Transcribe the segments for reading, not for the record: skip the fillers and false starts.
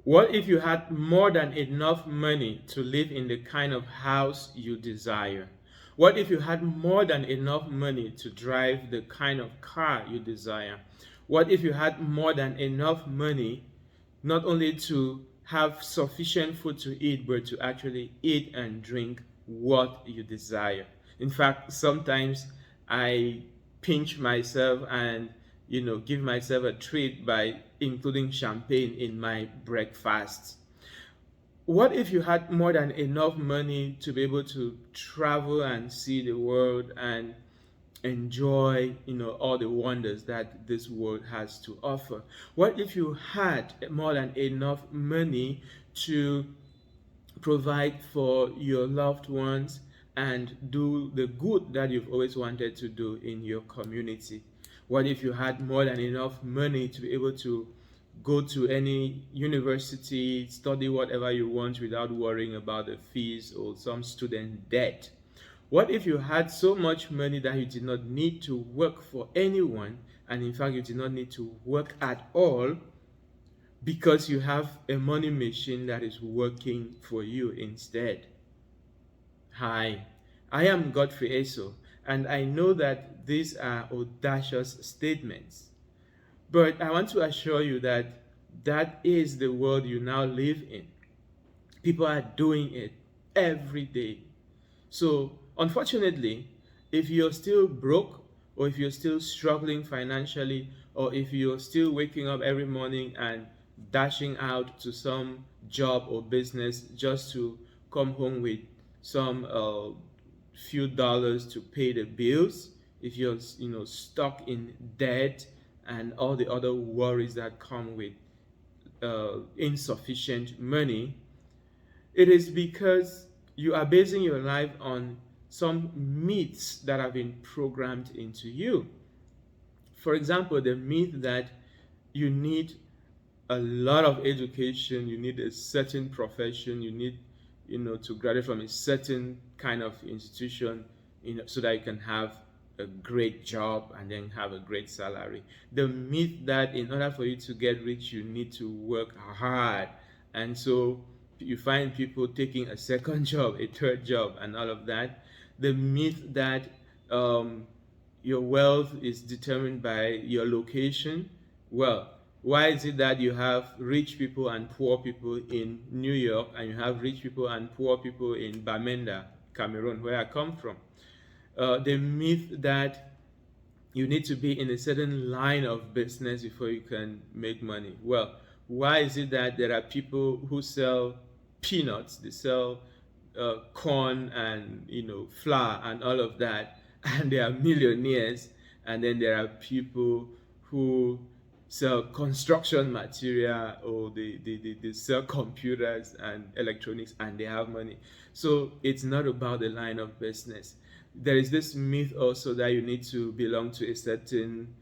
What if you had more than enough money to live in the kind of house you desire? What if you had more than enough money to drive the kind of car you desire? What if you had more than enough money not only to have sufficient food to eat, but to actually eat and drink what you desire? In fact, sometimes I pinch myself and give myself a treat by including champagne in my breakfast. What if you had more than enough money to be able to travel and see the world and enjoy all the wonders that this world has to offer? What if you had more than enough money to provide for your loved ones and do the good that you've always wanted to do in your community? What if you had more than enough money to be able to go to any university, study whatever you want without worrying about the fees or some student debt? What if you had so much money that you did not need to work for anyone, and in fact, you did not need to work at all because you have a money machine that is working for you instead? Hi, I am Godfrey Eso, and I know that these are audacious statements, but I want to assure you that that is the world you now live in. People are doing it every day. So, unfortunately, if you're still broke, or if you're still struggling financially, or if you're still waking up every morning and dashing out to some job or business just to come home with some few dollars to pay the bills, if you're stuck in debt and all the other worries that come with insufficient money, it is because you are basing your life on some myths that have been programmed into you. For example, the myth that you need a lot of education, you need a certain profession, you need to graduate from a certain kind of institution, so that you can have a great job and then have a great salary. The myth that in order for you to get rich, you need to work hard. And so you find people taking a second job, a third job, and all of that. The myth that your wealth is determined by your location. Well, why is it that you have rich people and poor people in New York, and you have rich people and poor people in Bamenda, Cameroon, where I come from? The myth that you need to be in a certain line of business before you can make money. Well, why is it that there are people who sell peanuts, they sell corn and flour and all of that, and they are millionaires, and then there are people who sell construction material, or they sell computers and electronics, and they have money? So it's not about the line of business. There is this myth also that you need to belong to a certain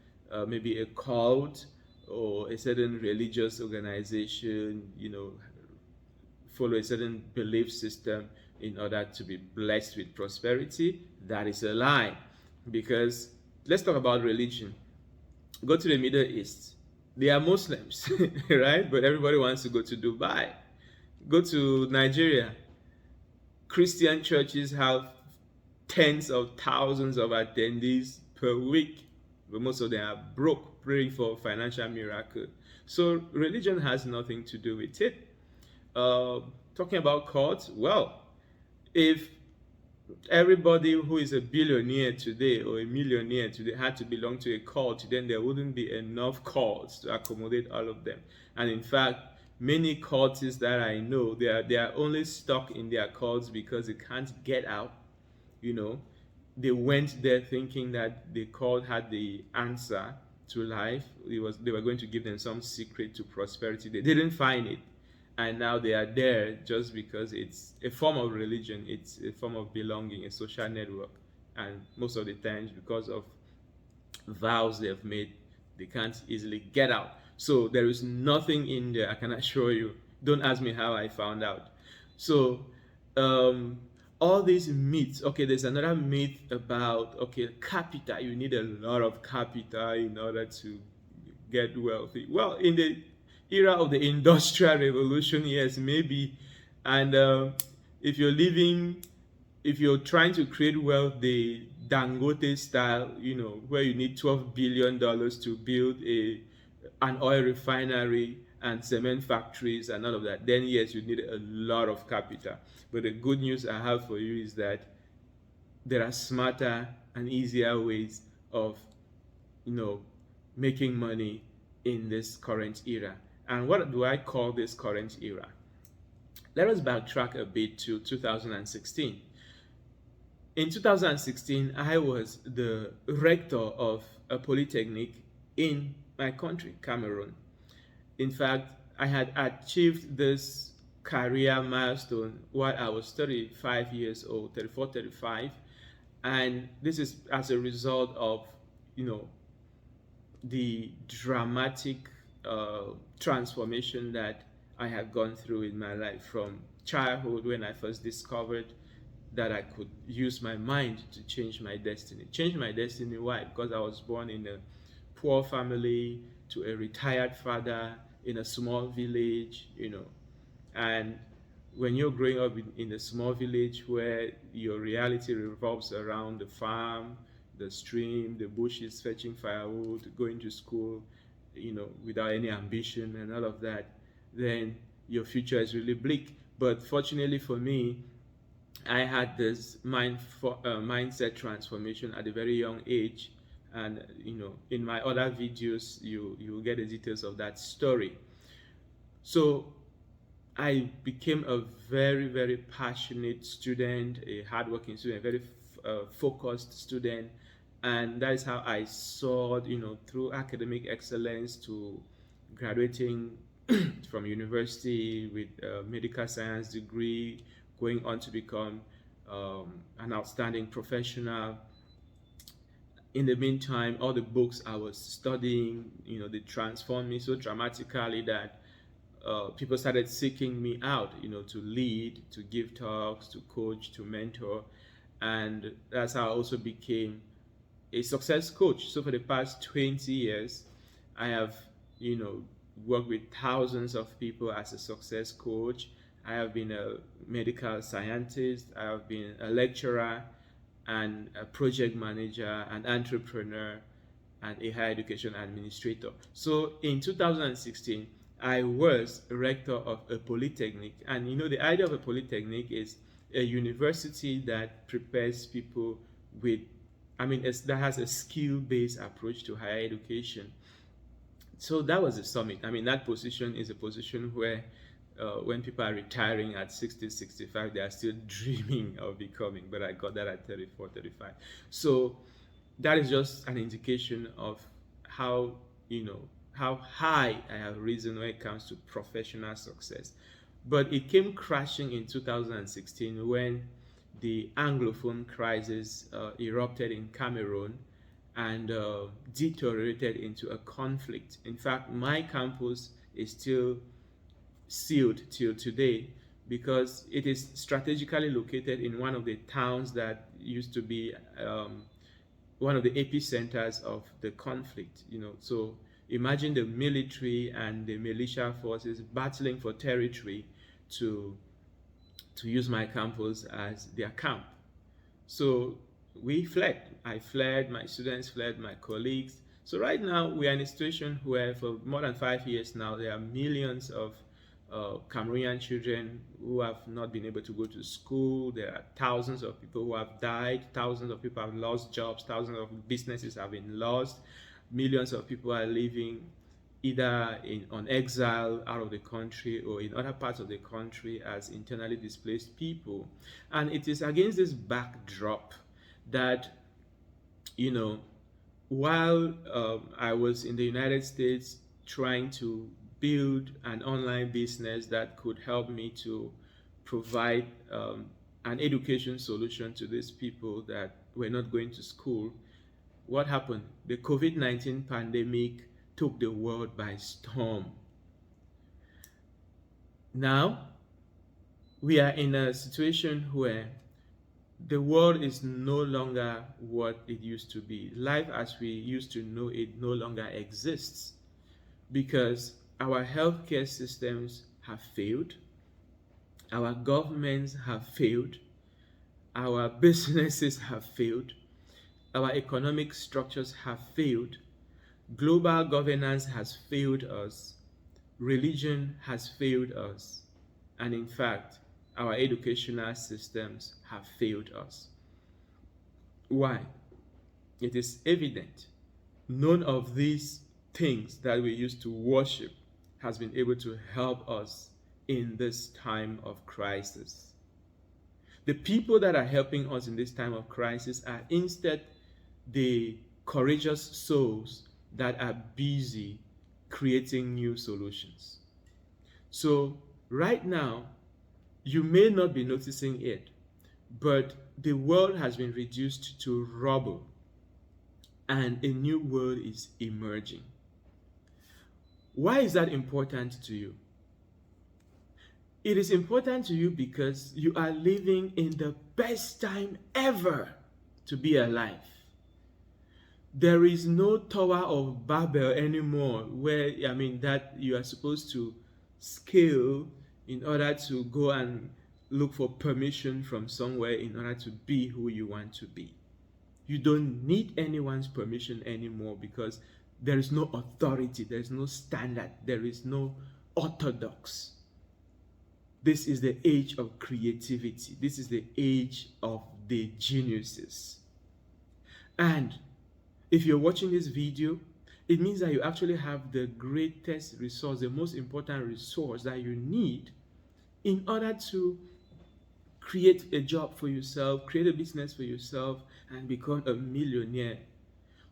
maybe a cult or a certain religious organization, follow a certain belief system in order to be blessed with prosperity. That is a lie. Because let's talk about religion. Go to the Middle East. They are Muslims, right? But everybody wants to go to Dubai. Go to Nigeria. Christian churches have tens of thousands of attendees per week, but most of them are broke, praying for financial miracle. So religion has nothing to do with it. Talking about cults, well, if everybody who is a billionaire today or a millionaire today had to belong to a cult, then there wouldn't be enough cults to accommodate all of them. And in fact, many cultists that I know, they are only stuck in their cults because they can't get out. They went there thinking that the cult had the answer to life. They were going to give them some secret to prosperity. They didn't find it, and now they are there just because it's a form of religion, it's a form of belonging, a social network, and most of the times, because of vows they have made, they can't easily get out. So there is nothing in there, I can assure you. Don't ask me how I found out. So all these myths. Okay, there's another myth about, okay, capital. You need a lot of capital in order to get wealthy. Well, era of the industrial revolution, yes, maybe. And if you're living, if you're trying to create wealth the Dangote style, where you need $12 billion to build an oil refinery and cement factories and all of that, then yes, you need a lot of capital. But the good news I have for you is that there are smarter and easier ways of, you know, making money in this current era. And what do I call this current era? Let us backtrack a bit to 2016. In 2016, I was the rector of a polytechnic in my country, Cameroon. In fact, I had achieved this career milestone while I was 35 years old, 34, 35. And this is as a result of, you know, the dramatic transformation that I had gone through in my life from childhood, when I first discovered that I could use my mind to change my destiny. Change my destiny, why? Because I was born in a poor family to a retired father in a small village, and when you're growing up in a small village where your reality revolves around the farm, the stream, the bushes, fetching firewood, going to school, without any ambition and all of that, then your future is really bleak. But fortunately for me, I had this mindset transformation at a very young age, and in my other videos, you get the details of that story. So I became a very, very passionate student, a hardworking student, a very focused student, and that is how I soared, through academic excellence to graduating from university with a medical science degree, going on to become an outstanding professional. In the meantime, all the books I was studying, they transformed me so dramatically that people started seeking me out, to lead, to give talks, to coach, to mentor. And that's how I also became a success coach. So for the past 20 years, I have, worked with thousands of people as a success coach. I have been a medical scientist. I have been a lecturer and a project manager, an entrepreneur, and a higher education administrator. So in 2016, I was rector of a polytechnic. And the idea of a polytechnic is a university that prepares people with, that has a skill-based approach to higher education. So that was the summit. That position is a position where when people are retiring at 60, 65, they are still dreaming of becoming, but I got that at 34, 35. So that is just an indication of how, how high I have risen when it comes to professional success. But it came crashing in 2016 when the Anglophone crisis erupted in Cameroon and deteriorated into a conflict. In fact, my campus is still sealed till today because it is strategically located in one of the towns that used to be one of the epicenters of the conflict. So imagine the military and the militia forces battling for territory to use my campus as their camp. So we fled. I fled, my students fled, my colleagues. So right now we are in a situation where for more than 5 years now, there are millions of Cameroonian children who have not been able to go to school. There are thousands of people who have died. Thousands of people have lost jobs. Thousands of businesses have been lost. Millions of people are living either on exile out of the country or in other parts of the country as internally displaced people. And it is against this backdrop that, while I was in the United States trying to build an online business that could help me to provide an education solution to these people that were not going to school, what happened? The COVID-19 pandemic took the world by storm. Now, we are in a situation where the world is no longer what it used to be. Life as we used to know it no longer exists because Our healthcare systems have failed, our governments have failed, our businesses have failed, our economic structures have failed, global governance has failed us, religion has failed us, and in fact, our educational systems have failed us. Why? It is evident. None of these things that we used to worship has been able to help us in this time of crisis. The people that are helping us in this time of crisis are instead the courageous souls that are busy creating new solutions. So, right now, you may not be noticing it, but the world has been reduced to rubble and a new world is emerging. Why is that important to you? It is important to you because you are living in the best time ever to be alive. There is no Tower of Babel anymore that you are supposed to scale in order to go and look for permission from somewhere in order to be who you want to be. You don't need anyone's permission anymore because there is no authority, there is no standard, there is no orthodox. This is the age of creativity. This is the age of the geniuses. And if you're watching this video, it means that you actually have the greatest resource, the most important resource that you need in order to create a job for yourself, create a business for yourself, and become a millionaire.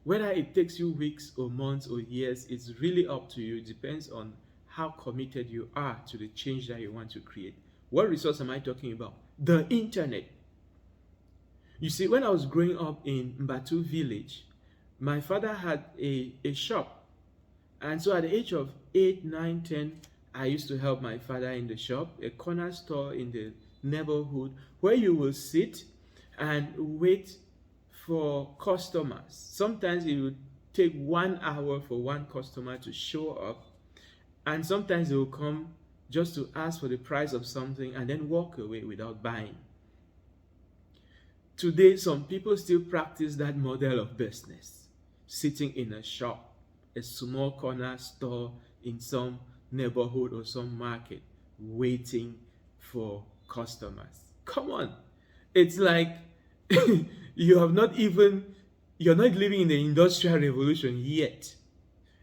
Whether it takes you weeks or months or years, it's really up to you. It depends on how committed you are to the change that you want to create. What resource am I talking about? The internet. You see, when I was growing up in Mbatu village, my father had a shop. And so at the age of 8, 9, 10, I used to help my father in the shop, a corner store in the neighborhood where you will sit and wait for customers. Sometimes it would take 1 hour for one customer to show up, and sometimes they will come just to ask for the price of something and then walk away without buying. Today, some people still practice that model of business, sitting in a shop, a small corner store in some neighborhood or some market, waiting for customers. Come on. It's like you're not living in the industrial revolution yet,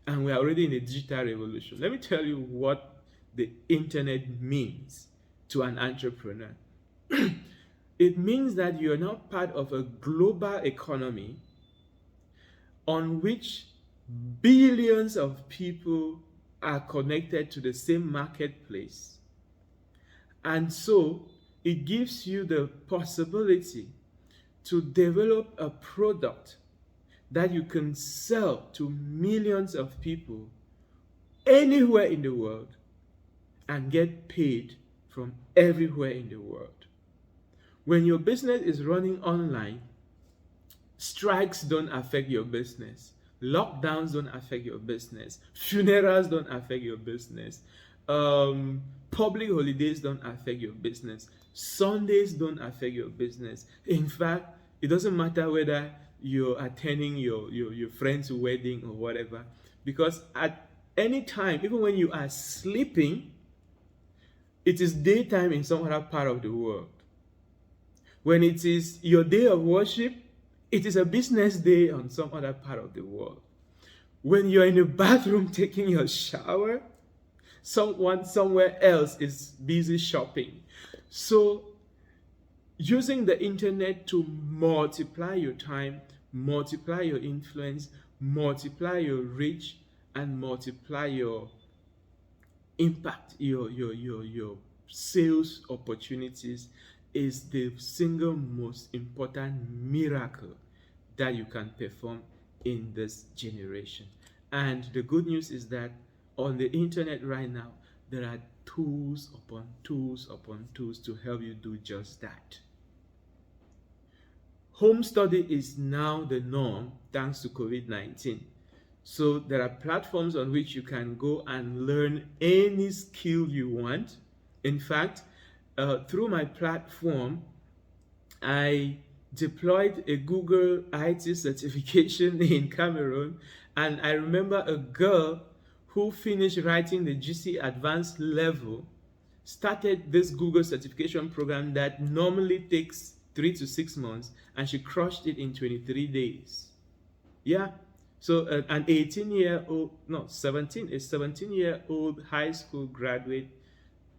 and we're already in the digital revolution. Let me tell you what the internet means to an entrepreneur. It means that you're now part of a global economy on which billions of people are connected to the same marketplace. And so it gives you the possibility to develop a product that you can sell to millions of people anywhere in the world and get paid from everywhere in the world. When your business is running online, strikes don't affect your business. Lockdowns don't affect your business. Funerals don't affect your business. Public holidays don't affect your business. Sundays don't affect your business. In fact, it doesn't matter whether you're attending your friend's wedding or whatever, because at any time, even when you are sleeping, it is daytime in some other part of the world. When it is your day of worship, it is a business day on some other part of the world. When you're in the bathroom taking your shower, someone somewhere else is busy shopping. So using the internet to multiply your time, multiply your influence, multiply your reach, and multiply your impact, your sales opportunities is the single most important miracle that you can perform in this generation. And the good news is that on the internet right now, there are tools upon tools upon tools to help you do just that. Home study is now the norm thanks to COVID-19. So there are platforms on which you can go and learn any skill you want. In fact, through my platform, I deployed a Google IT certification in Cameroon, and I remember a girl who finished writing the GC advanced level started this Google certification program that normally takes 3 to 6 months, and she crushed it in 23 days. Yeah. So an 18-year-old, no, 17, a 17-year-old high school graduate,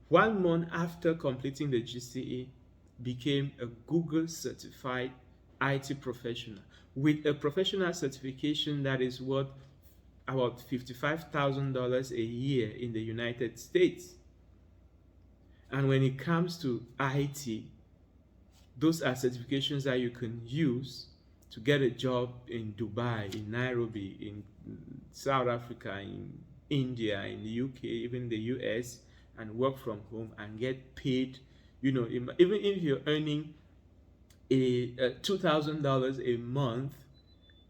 1 month after completing the GCE, became a Google certified IT professional with a professional certification that is worth about $55,000 a year in the United States. And when it comes to IT, those are certifications that you can use to get a job in Dubai, in Nairobi, in South Africa, in India, in the UK, even the US, and work from home and get paid. You know, even if you're earning a $2,000 a month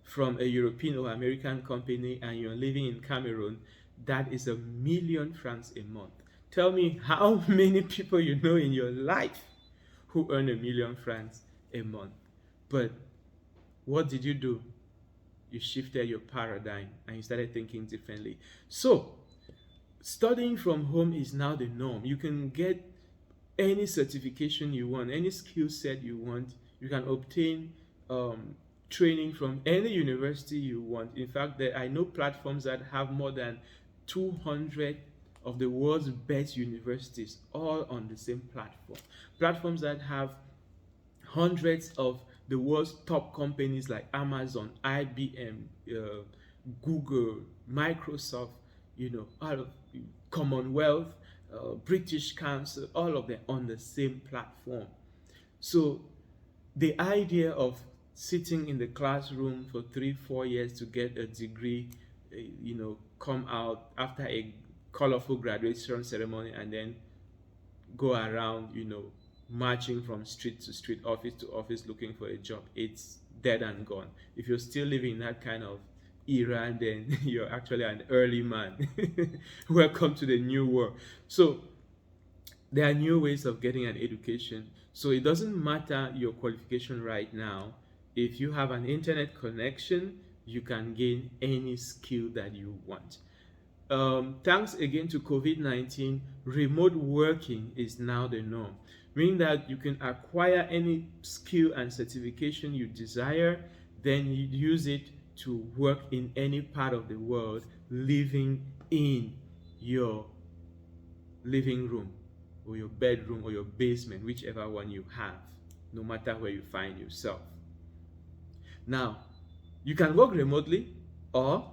from a European or American company and you're living in Cameroon, that is £1,000,000 a month. Tell me how many people you know in your life who earn £1,000,000 a month. But what did you do? You shifted your paradigm and you started thinking differently. So, studying from home is now the norm. You can get any certification you want, any skill set you want. You can obtain training from any university you want. In fact, I know platforms that have more than 200 of the world's best universities all on the same platform. Platforms that have hundreds of the world's top companies like Amazon, IBM, Google, Microsoft, all of Commonwealth, British Council, all of them on the same platform. So the idea of sitting in the classroom for 3-4 years to get a degree, come out after a colorful graduation ceremony and then go around, marching from street to street, office to office looking for a job, it's dead and gone. If you're still living in that kind of era, then you're actually an early man. Welcome to the new world. So there are new ways of getting an education. So it doesn't matter your qualification right now. If you have an internet connection, you can gain any skill that you want. Thanks again to COVID-19, remote working is now the norm, meaning that you can acquire any skill and certification you desire, then you use it to work in any part of the world, living in your living room or your bedroom or your basement, whichever one you have, no matter where you find yourself. Now, you can work remotely or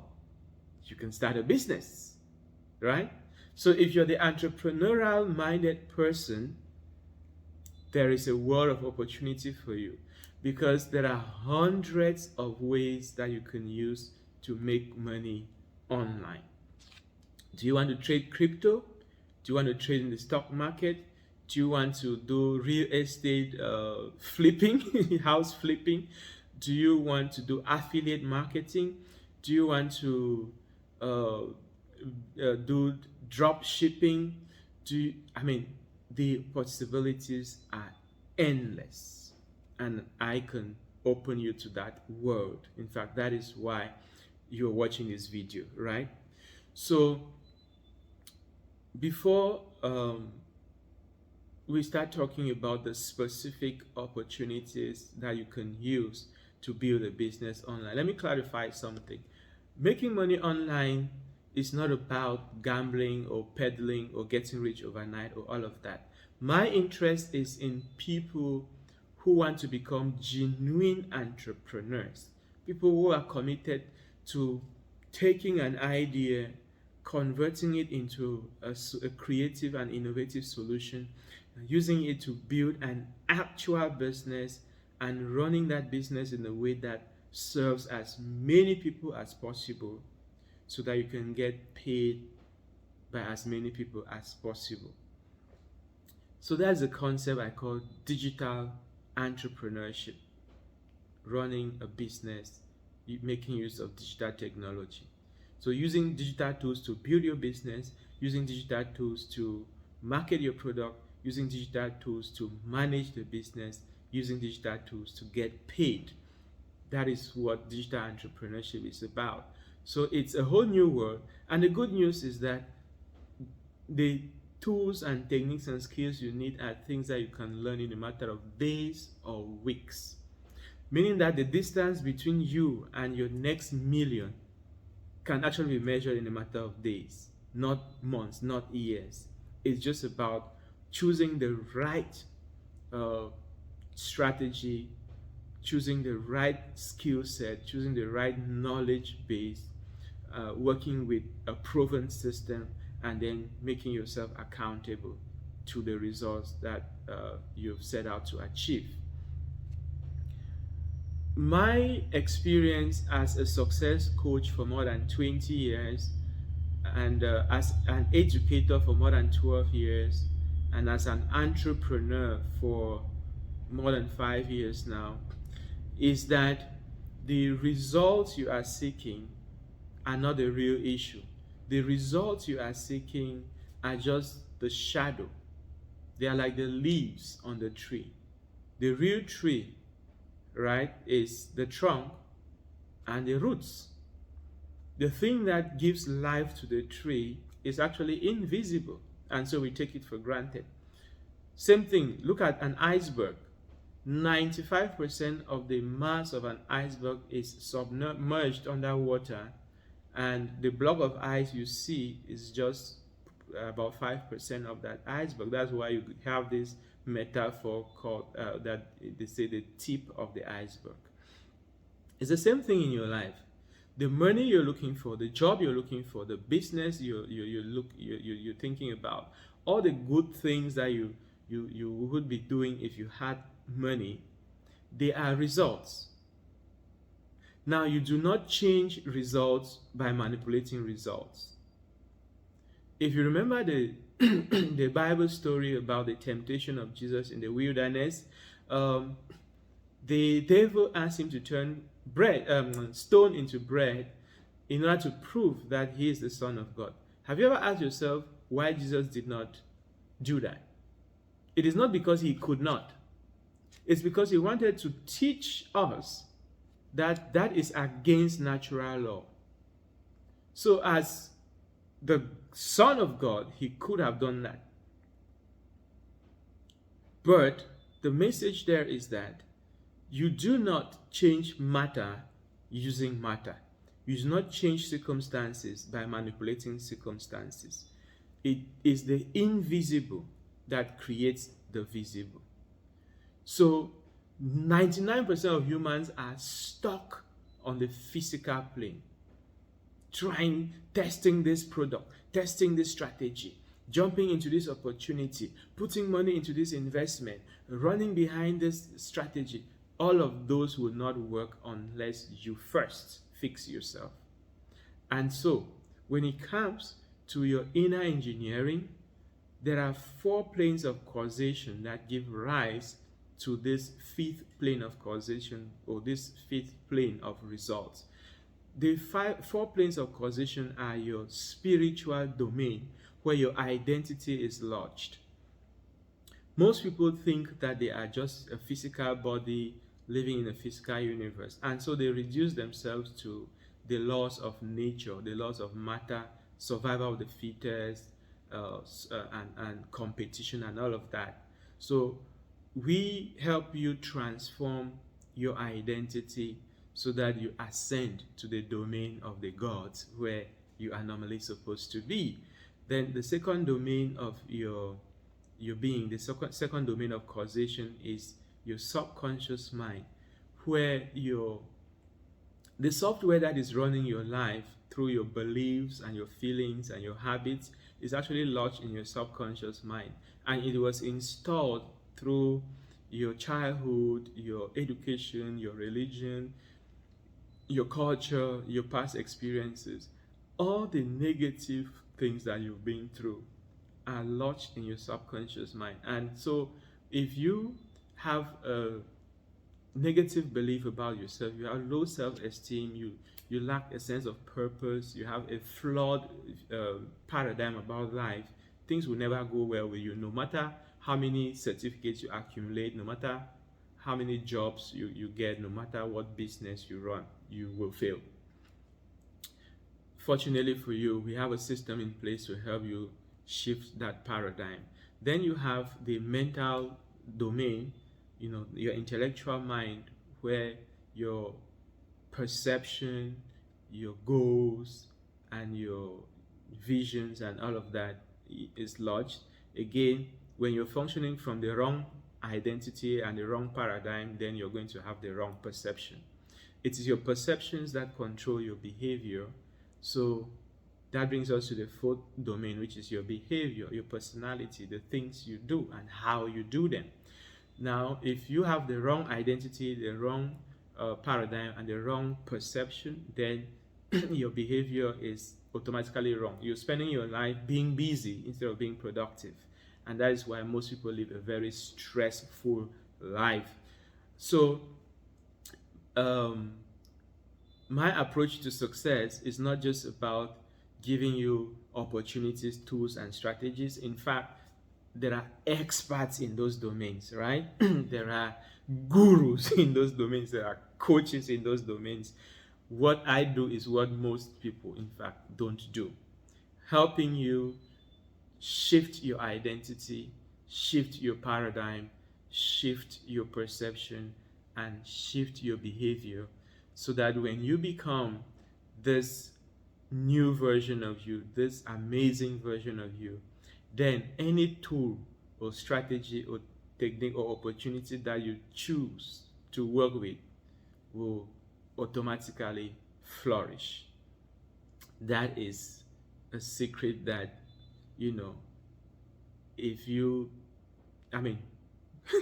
you can start a business, right? So if you're the entrepreneurial minded person, there is a world of opportunity for you, because there are hundreds of ways that you can use to make money online. Do you want to trade crypto? Do you want to trade in the stock market? Do you want to do real estate flipping, house flipping? Do you want to do affiliate marketing? Do you want to do drop shipping? The possibilities are endless, and I can open you to that world. In fact, that is why you're watching this video, right? So before we start talking about the specific opportunities that you can use to build a business online, let me clarify something. Making money online is not about gambling or peddling or getting rich overnight or all of that. My interest is in people who want to become genuine entrepreneurs, people who are committed to taking an idea, converting it into a creative and innovative solution, using it to build an actual business and running that business in a way that serves as many people as possible, so that you can get paid by as many people as possible. So that's a concept I call digital entrepreneurship, running a business, making use of digital technology. So using digital tools to build your business, using digital tools to market your product, using digital tools to manage the business, using digital tools to get paid. That is what digital entrepreneurship is about. So it's a whole new world. And the good news is that the tools and techniques and skills you need are things that you can learn in a matter of days or weeks. Meaning that the distance between you and your next million can actually be measured in a matter of days, not months, not years. It's just about choosing the right uh, strategy, choosing the right skill set, choosing the right knowledge base, working with a proven system, and then making yourself accountable to the results that you've set out to achieve. My experience as a success coach for more than 20 years, and as an educator for more than 12 years, and as an entrepreneur for more than 5 years now, is that the results you are seeking are not the real issue. The results you are seeking are just the shadow. They are like the leaves on the tree. The real tree, right, is the trunk and the roots. The thing that gives life to the tree is actually invisible, and so we take it for granted. Same thing, look at an iceberg. 95% of the mass of an iceberg is submerged underwater, and the block of ice you see is just about 5% of that iceberg. That's why you have this metaphor called that they say the tip of the iceberg. It's the same thing in your life. The money you're looking for, the job you're looking for, the business you're thinking about, all the good things that you would be doing if you had money, they are results. Now, you do not change results by manipulating results. If you remember the the Bible story about the temptation of Jesus in the wilderness, the devil asked him to turn stone into bread in order to prove that he is the Son of God. Have you ever asked yourself why Jesus did not do that? It is not because he could not. It's because he wanted to teach us that that is against natural law. So as the Son of God, he could have done that. But the message there is that you do not change matter using matter. You do not change circumstances by manipulating circumstances. It is the invisible that creates the visible. So 99% of humans are stuck on the physical plane, testing this product, testing this strategy, jumping into this opportunity, putting money into this investment, running behind this strategy. All of those will not work unless you first fix yourself. And so, when it comes to your inner engineering, there are 4 planes of causation that give rise to this 5th plane of causation, or this 5th plane of results. The 4 planes of causation are your spiritual domain, where your identity is lodged. Most people think that they are just a physical body living in a physical universe, and so they reduce themselves to the laws of nature, the laws of matter, survival of the fittest, and competition and all of that. So we help you transform your identity so that you ascend to the domain of the gods, where you are normally supposed to be. Then the second domain of your being, the second domain of causation, is your subconscious mind, where the software that is running your life through your beliefs and your feelings and your habits is actually lodged in your subconscious mind, and it was installed through your childhood, your education, your religion, your culture, your past experiences. All the negative things that you've been through are lodged in your subconscious mind. And so if you have a negative belief about yourself, you have low self-esteem, you lack a sense of purpose, you have a flawed paradigm about life, things will never go well with you, no matter how many certificates you accumulate, no matter how many jobs you get, no matter what business you run, you will fail. Fortunately for you, we have a system in place to help you shift that paradigm. Then you have the mental domain, your intellectual mind, where your perception, your goals, and your visions and all of that is lodged. Again, when you're functioning from the wrong identity and the wrong paradigm, then you're going to have the wrong perception. It is your perceptions that control your behavior. So that brings us to the fourth domain, which is your behavior, your personality, the things you do and how you do them. Now, if you have the wrong identity, the wrong paradigm, and the wrong perception, then your behavior is automatically wrong. You're spending your life being busy instead of being productive. And that is why most people live a very stressful life. So, my approach to success is not just about giving you opportunities, tools, and strategies. In fact, there are experts in those domains, right? There are gurus in those domains. There are coaches in those domains. What I do is what most people, in fact, don't do. Helping you shift your identity, shift your paradigm, shift your perception, and shift your behavior, so that when you become this new version of you, this amazing version of you, then any tool or strategy or technique or opportunity that you choose to work with will automatically flourish. That is a secret that, if you,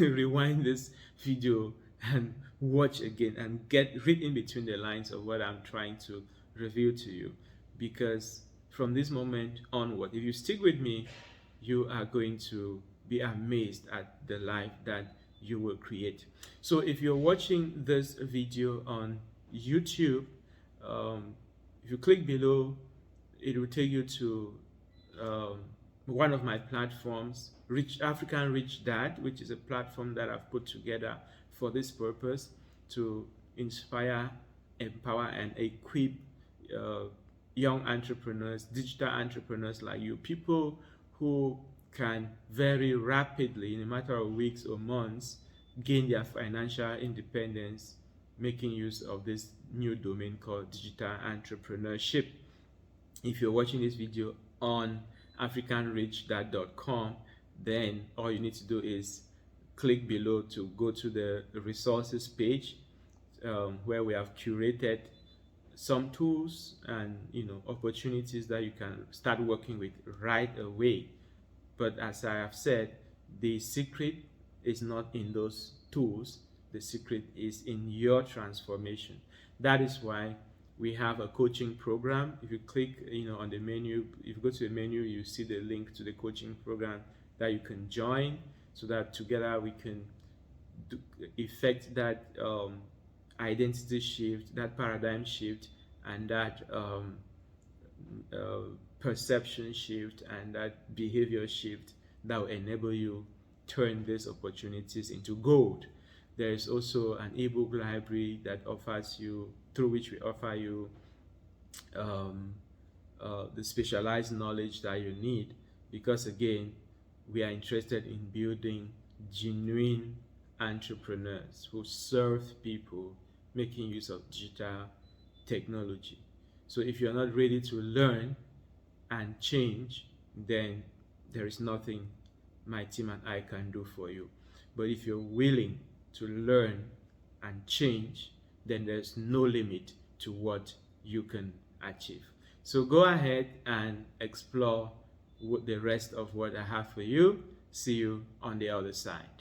rewind this video and watch again and read in between the lines of what I'm trying to reveal to you, because from this moment onward, if you stick with me, you are going to be amazed at the life that you will create. So if you're watching this video on YouTube, if you click below, it will take you to one of my platforms, African Rich Dad, which is a platform that I've put together for this purpose, to inspire, empower, and equip young entrepreneurs, digital entrepreneurs like you, people who can very rapidly, in a matter of weeks or months, gain their financial independence, making use of this new domain called digital entrepreneurship. If you're watching this video on africanrichdad.com, then all you need to do is click below to go to the resources page, where we have curated some tools and opportunities that you can start working with right away. But as I have said, the secret is not in those tools. The secret is in your transformation. That is why we have a coaching program. If you click on the menu, if you go to the menu, you see the link to the coaching program that you can join, so that together we can effect that identity shift, that paradigm shift, and that perception shift, and that behavior shift that will enable you turn these opportunities into gold. There is also an ebook library that offers you, through which we offer you the specialized knowledge that you need, because again, we are interested in building genuine entrepreneurs who serve people, making use of digital technology. So if you're not ready to learn and change, then there is nothing my team and I can do for you. But if you're willing to learn and change, then there's no limit to what you can achieve. So go ahead and explore the rest of what I have for you. See you on the other side.